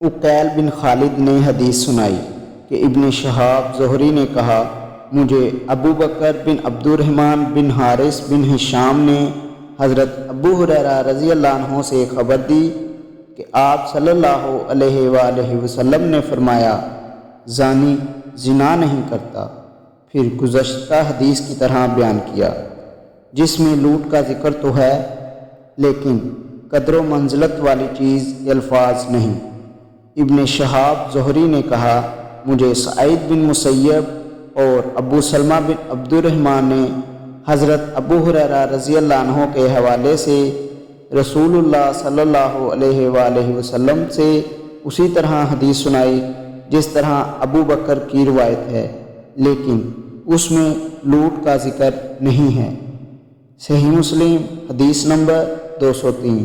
عقیل بن خالد نے حدیث سنائی کہ ابن شہاب زہری نے کہا، مجھے ابو بکر بن عبد الرحمن بن حارث بن ہشام نے حضرت ابو ہریرہ رضی اللہ عنہ سے خبر دی کہ آپ صلی اللہ علیہ وآلہ وسلم نے فرمایا، زانی زنا نہیں کرتا۔ پھر گزشتہ حدیث کی طرح بیان کیا جس میں لوٹ کا ذکر تو ہے لیکن قدر و منزلت والی چیز کے الفاظ نہیں۔ ابن شہاب زہری نے کہا، مجھے سعید بن مسیب اور ابو سلمہ بن عبد الرحمن نے حضرت ابو ہریرہ رضی اللہ عنہ کے حوالے سے رسول اللہ صلی اللہ علیہ وآلہ وسلم سے اسی طرح حدیث سنائی جس طرح ابو بکر کی روایت ہے، لیکن اس میں لوٹ کا ذکر نہیں ہے۔ صحیح مسلم حدیث نمبر 203۔